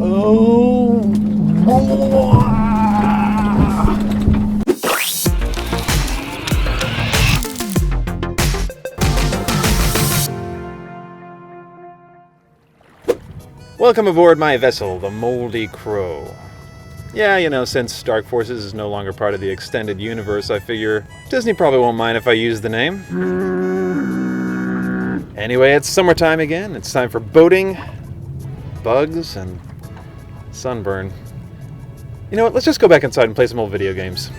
Oh. Welcome aboard my vessel, the Moldy Crow. Yeah, you know, since Dark Forces is no longer part of the extended universe, I figure Disney probably won't mind if I use the name. Anyway, it's summertime again. It's time for boating, bugs, and sunburn. You know what, let's just go back inside and play some old video games.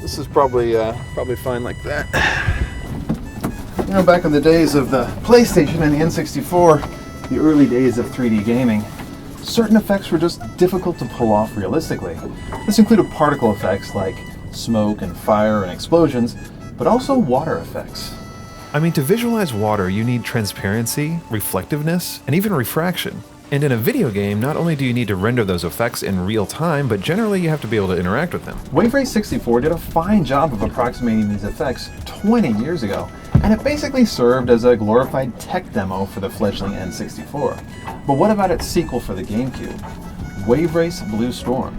This is probably fine like that. You know, back in the days of the PlayStation and the N64, the early days of 3D gaming, certain effects were just difficult to pull off realistically. This included particle effects like smoke and fire and explosions, but also water effects. I mean, to visualize water, you need transparency, reflectiveness, and even refraction. And in a video game, not only do you need to render those effects in real time, but generally you have to be able to interact with them. Wave Race 64 did a fine job of approximating these effects 20 years ago, and it basically served as a glorified tech demo for the fledgling N64. But what about its sequel for the GameCube, Wave Race Blue Storm?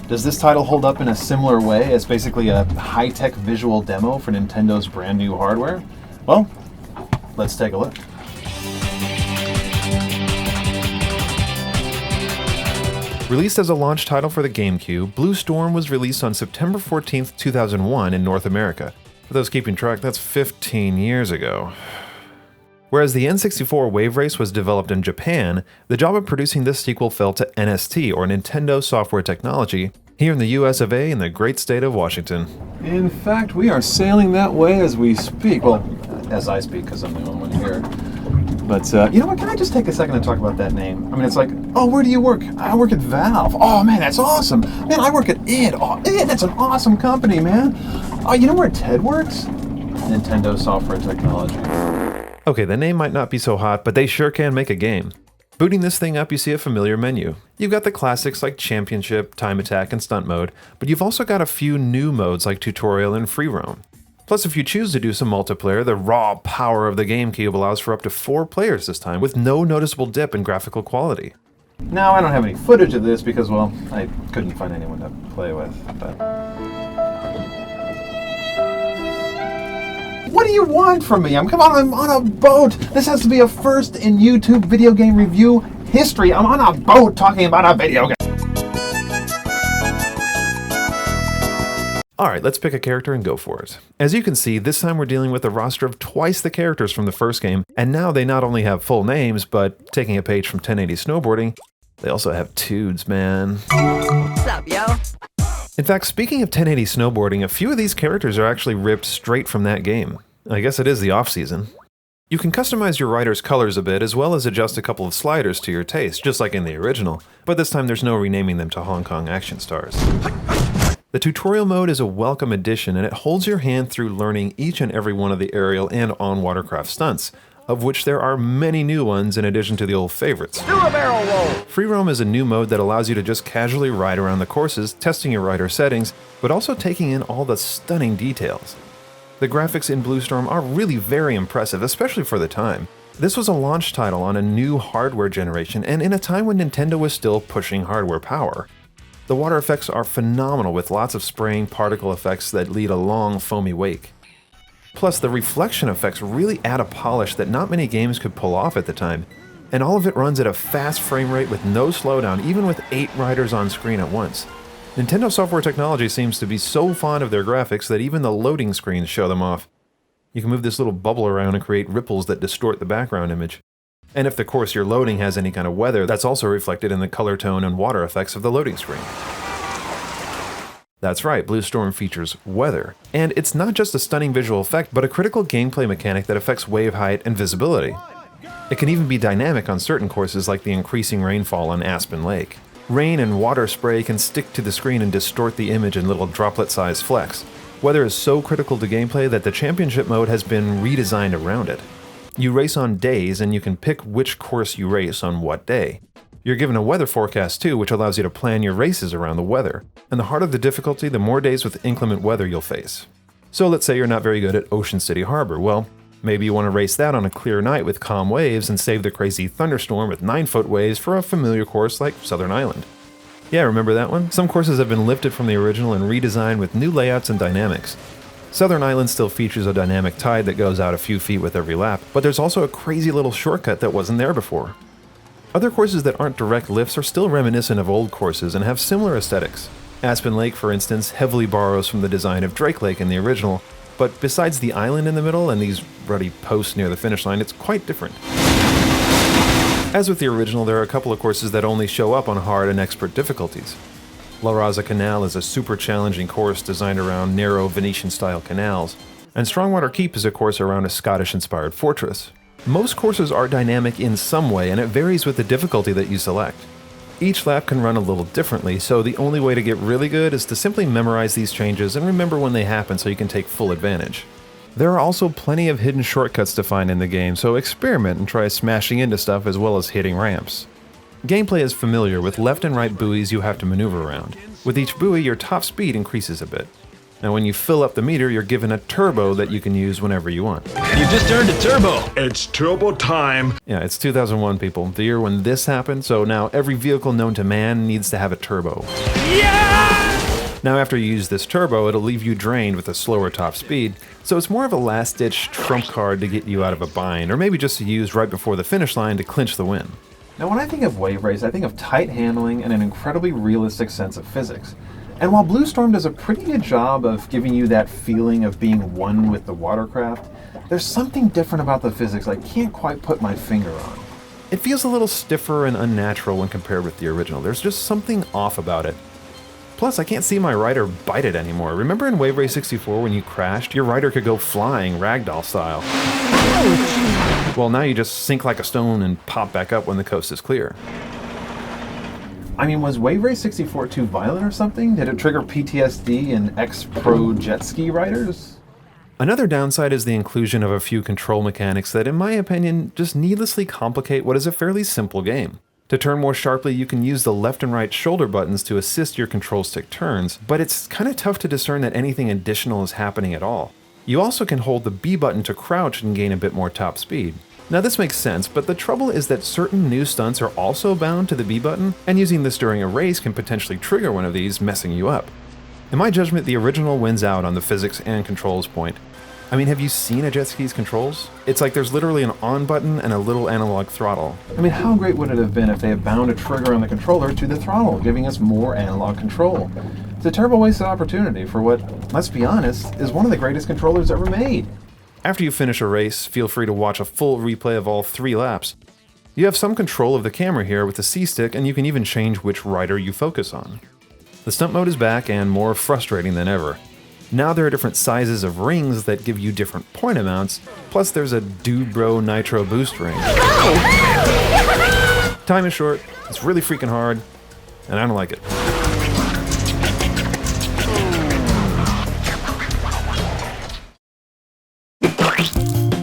Does this title hold up in a similar way as basically a high-tech visual demo for Nintendo's brand new hardware? Well, let's take a look. Released as a launch title for the GameCube, Blue Storm was released on September 14th, 2001 in North America. For those keeping track, that's 15 years ago. Whereas the N64 Wave Race was developed in Japan, the job of producing this sequel fell to NST, or Nintendo Software Technology, here in the US of A in the great state of Washington. In fact, we are sailing that way as we speak. Well, as I speak, because I'm the only one here. But, you know what, can I just take a second to talk about that name? I mean, it's like, oh, where do you work? I work at Valve. Oh, man, that's awesome. Man, I work at id. Oh, id, that's an awesome company, man. Oh, you know where Ted works? Nintendo Software Technology. Okay, the name might not be so hot, but they sure can make a game. Booting this thing up, you see a familiar menu. You've got the classics like Championship, Time Attack, and Stunt Mode, but you've also got a few new modes like Tutorial and Free Roam. Plus, if you choose to do some multiplayer, the raw power of the GameCube allows for up to 4 players this time, with no noticeable dip in graphical quality. Now, I don't have any footage of this because, well, I couldn't find anyone to play with, but... What do you want from me? I'm on a boat! This has to be a first in YouTube video game review history. I'm on a boat talking about a video game. Alright, let's pick a character and go for it. As you can see, this time we're dealing with a roster of twice the characters from the first game, and now they not only have full names, but taking a page from 1080 Snowboarding, they also have tudes, man. What's up, yo? In fact, speaking of 1080 Snowboarding, a few of these characters are actually ripped straight from that game. I guess it is the off-season. You can customize your rider's colors a bit, as well as adjust a couple of sliders to your taste, just like in the original, but this time there's no renaming them to Hong Kong action stars. The tutorial mode is a welcome addition, and it holds your hand through learning each and every one of the aerial and on-watercraft stunts, of which there are many new ones in addition to the old favorites. Do a barrel roll! Free Roam is a new mode that allows you to just casually ride around the courses, testing your rider settings, but also taking in all the stunning details. The graphics in Blue Storm are really very impressive, especially for the time. This was a launch title on a new hardware generation, and in a time when Nintendo was still pushing hardware power. The water effects are phenomenal, with lots of spraying particle effects that lead a long, foamy wake. Plus, the reflection effects really add a polish that not many games could pull off at the time, and all of it runs at a fast frame rate with no slowdown, even with 8 riders on screen at once. Nintendo Software Technology seems to be so fond of their graphics that even the loading screens show them off. You can move this little bubble around and create ripples that distort the background image. And if the course you're loading has any kind of weather, that's also reflected in the color tone and water effects of the loading screen. That's right, Blue Storm features weather. And it's not just a stunning visual effect, but a critical gameplay mechanic that affects wave height and visibility. It can even be dynamic on certain courses like the increasing rainfall on Aspen Lake. Rain and water spray can stick to the screen and distort the image in little droplet-sized flecks. Weather is so critical to gameplay that the championship mode has been redesigned around it. You race on days, and you can pick which course you race on what day. You're given a weather forecast too, which allows you to plan your races around the weather. And the harder the difficulty, the more days with inclement weather you'll face. So let's say you're not very good at Ocean City Harbor. Well, Maybe you want to race that on a clear night with calm waves and save the crazy thunderstorm with 9-foot waves for a familiar course like Southern Island. Yeah, remember that one? Some courses have been lifted from the original and redesigned with new layouts and dynamics. Southern Island still features a dynamic tide that goes out a few feet with every lap, but there's also a crazy little shortcut that wasn't there before. Other courses that aren't direct lifts are still reminiscent of old courses and have similar aesthetics. Aspen Lake, for instance, heavily borrows from the design of Drake Lake in the original, but besides the island in the middle and these ruddy posts near the finish line, it's quite different. As with the original, there are a couple of courses that only show up on hard and expert difficulties. La Raza Canal is a super challenging course designed around narrow Venetian-style canals, and Strongwater Keep is a course around a Scottish-inspired fortress. Most courses are dynamic in some way, and it varies with the difficulty that you select. Each lap can run a little differently, so the only way to get really good is to simply memorize these changes and remember when they happen so you can take full advantage. There are also plenty of hidden shortcuts to find in the game, so experiment and try smashing into stuff as well as hitting ramps. Gameplay is familiar with left and right buoys you have to maneuver around. With each buoy, your top speed increases a bit. Now when you fill up the meter, you're given a turbo that you can use whenever you want. You just earned a turbo! It's turbo time! Yeah, it's 2001, people, the year when this happened, so now every vehicle known to man needs to have a turbo. Yeah! Now after you use this turbo, it'll leave you drained with a slower top speed, so it's more of a last-ditch trump card to get you out of a bind, or maybe just to use right before the finish line to clinch the win. Now when I think of wave race, I think of tight handling and an incredibly realistic sense of physics. And while Blue Storm does a pretty good job of giving you that feeling of being one with the watercraft, there's something different about the physics I can't quite put my finger on. It feels a little stiffer and unnatural when compared with the original. There's just something off about it. Plus, I can't see my rider bite it anymore. Remember in Wave Race 64 when you crashed, your rider could go flying ragdoll style. Well, now you just sink like a stone and pop back up when the coast is clear. I mean, was Wave Race 64 too violent or something? Did it trigger PTSD in ex-pro jet ski riders? Another downside is the inclusion of a few control mechanics that, in my opinion, just needlessly complicate what is a fairly simple game. To turn more sharply, you can use the left and right shoulder buttons to assist your control stick turns, but it's kind of tough to discern that anything additional is happening at all. You also can hold the B button to crouch and gain a bit more top speed. Now this makes sense, but the trouble is that certain new stunts are also bound to the B button, and using this during a race can potentially trigger one of these, messing you up. In my judgment, the original wins out on the physics and controls point. I mean, have you seen a jet ski's controls? It's like there's literally an on button and a little analog throttle. I mean, how great would it have been if they had bound a trigger on the controller to the throttle, giving us more analog control? It's a terrible wasted opportunity for what, let's be honest, is one of the greatest controllers ever made. After you finish a race, feel free to watch a full replay of all 3 laps. You have some control of the camera here with the C-stick, and you can even change which rider you focus on. The stunt mode is back and more frustrating than ever. Now there are different sizes of rings that give you different point amounts, plus there's a Dude Bro Nitro boost ring. Time is short, it's really freaking hard, and I don't like it.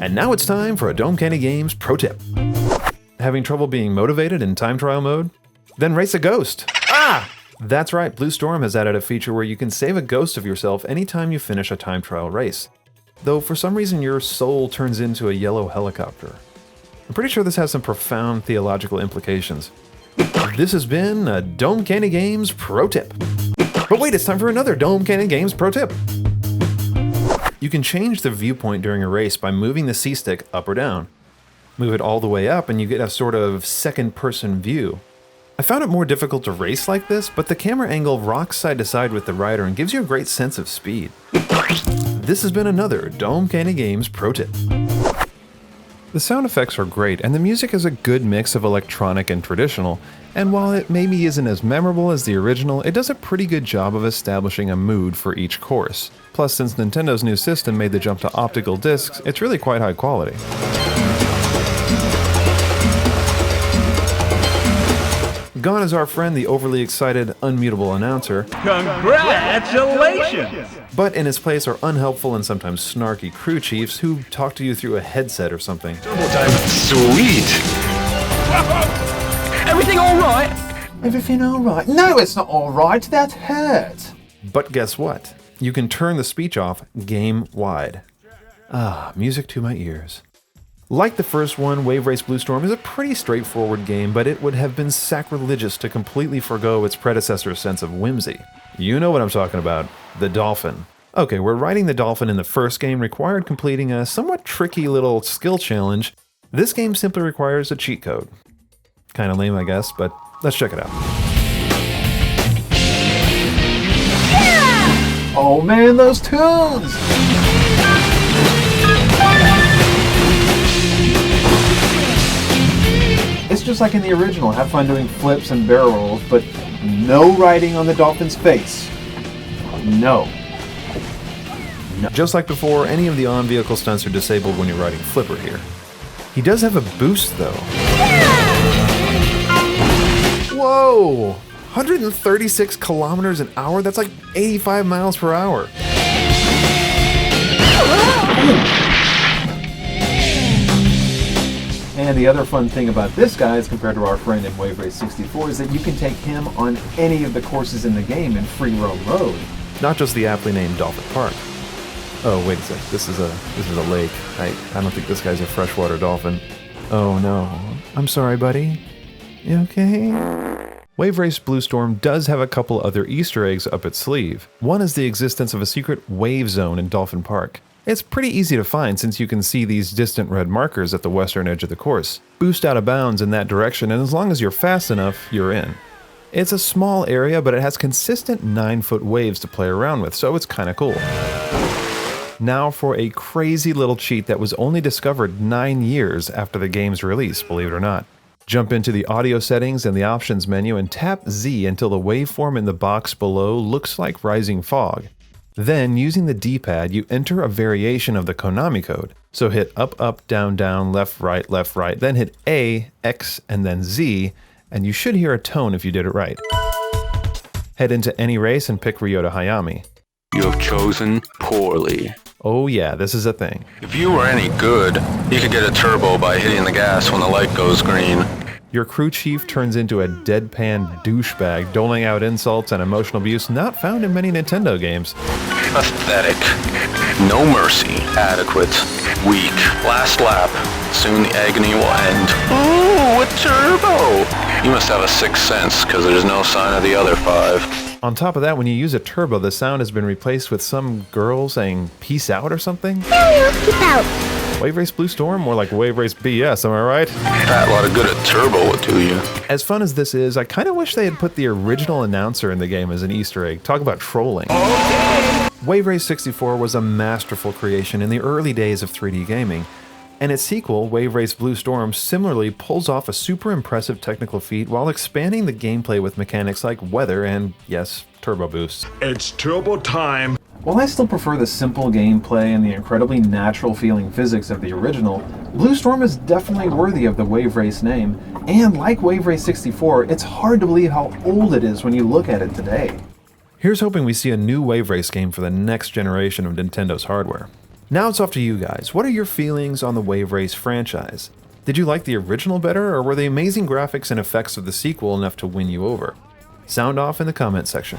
And now it's time for a Dome Candy Games pro tip. Having trouble being motivated in time trial mode? Then race a ghost! Ah! That's right, Blue Storm has added a feature where you can save a ghost of yourself anytime you finish a time trial race. Though for some reason your soul turns into a yellow helicopter. I'm pretty sure this has some profound theological implications. This has been a Dome Candy Games pro tip. But wait, it's time for another Dome Candy Games pro tip! You can change the viewpoint during a race by moving the C-stick up or down. Move it all the way up and you get a sort of second-person view. I found it more difficult to race like this, but the camera angle rocks side to side with the rider and gives you a great sense of speed. This has been another Dome Candy Games pro tip. The sound effects are great, and the music is a good mix of electronic and traditional, and while it maybe isn't as memorable as the original, it does a pretty good job of establishing a mood for each course. Plus, since Nintendo's new system made the jump to optical discs, it's really quite high quality. Gone is our friend, the overly excited, unmutable announcer. Congratulations! But in his place are unhelpful and sometimes snarky crew chiefs who talk to you through a headset or something. Sweet! Everything alright? Everything alright? No, it's not alright, that hurt! But guess what? You can turn the speech off game-wide. Ah, music to my ears. Like the first one, Wave Race Blue Storm is a pretty straightforward game, but it would have been sacrilegious to completely forgo its predecessor's sense of whimsy. You know what I'm talking about, the Dolphin. Okay, where riding the Dolphin in the first game required completing a somewhat tricky little skill challenge, this game simply requires a cheat code. Kinda lame, I guess, but let's check it out. Oh man, those tunes! It's just like in the original, have fun doing flips and barrel rolls, but no riding on the Dolphin's face. No. Just like before, any of the on-vehicle stunts are disabled when you're riding Flipper here. He does have a boost though. Whoa! 136 kilometers an hour? That's like 85 miles per hour. And the other fun thing about this guy, as compared to our friend in Wave Race 64, is that you can take him on any of the courses in the game in free roam mode. Not just the aptly named Dolphin Park. Oh, wait a sec. This is a lake. I don't think this guy's a freshwater dolphin. Oh no. I'm sorry, buddy. You okay? Wave Race Blue Storm does have a couple other Easter eggs up its sleeve. One is the existence of a secret wave zone in Dolphin Park. It's pretty easy to find since you can see these distant red markers at the western edge of the course. Boost out of bounds in that direction, and as long as you're fast enough, you're in. It's a small area, but it has consistent 9-foot waves to play around with, so it's kinda cool. Now for a crazy little cheat that was only discovered 9 years after the game's release, believe it or not. Jump into the audio settings and the options menu and tap Z until the waveform in the box below looks like rising fog. Then, using the D-pad, you enter a variation of the Konami code. So hit up, up, down, down, left, right, then hit A, X, and then Z, and you should hear a tone if you did it right. Head into any race and pick Ryota Hayami. You have chosen poorly. Oh yeah, this is a thing. If you were any good, you could get a turbo by hitting the gas when the light goes green. Your crew chief turns into a deadpan douchebag, doling out insults and emotional abuse not found in many Nintendo games. Pathetic. No mercy. Adequate. Weak. Last lap. Soon the agony will end. Ooh, a turbo! You must have a sixth sense, because there's no sign of the other 5. On top of that, when you use a turbo, the sound has been replaced with some girl saying peace out or something? Keep out. Wave Race Blue Storm? More like Wave Race BS, am I right? That lot of good at turbo would do you. As fun as this is, I kind of wish they had put the original announcer in the game as an Easter egg. Talk about trolling. Okay. Wave Race 64 was a masterful creation in the early days of 3D gaming, and its sequel, Wave Race Blue Storm, similarly pulls off a super impressive technical feat while expanding the gameplay with mechanics like weather and, yes, turbo boosts. It's turbo time. While I still prefer the simple gameplay and the incredibly natural feeling physics of the original, Blue Storm is definitely worthy of the Wave Race name, and like Wave Race 64, it's hard to believe how old it is when you look at it today. Here's hoping we see a new Wave Race game for the next generation of Nintendo's hardware. Now it's off to you guys. What are your feelings on the Wave Race franchise? Did you like the original better, or were the amazing graphics and effects of the sequel enough to win you over? Sound off in the comment section.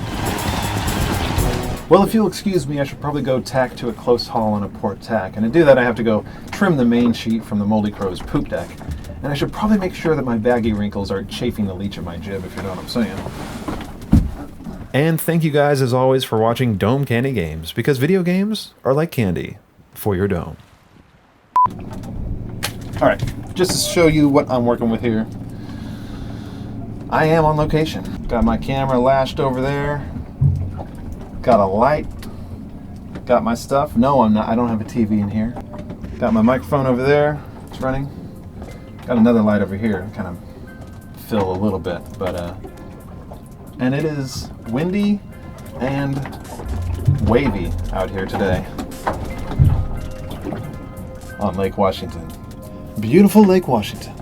Well, if you'll excuse me, I should probably go tack to a close haul on a port tack, and to do that I have to go trim the main sheet from the Moldy Crow's poop deck. And I should probably make sure that my baggy wrinkles are chafing the leech of my jib, if you know what I'm saying. And thank you guys, as always, for watching Dome Candy Games, because video games are like candy for your dome. Alright, just to show you what I'm working with here. I am on location. Got my camera lashed over there. Got a light. Got my stuff. No, I'm not. I don't have a TV in here. Got my microphone over there. It's running. Got another light over here. Kind of fill a little bit, but and it is windy and wavy out here today on Lake Washington. Beautiful Lake Washington.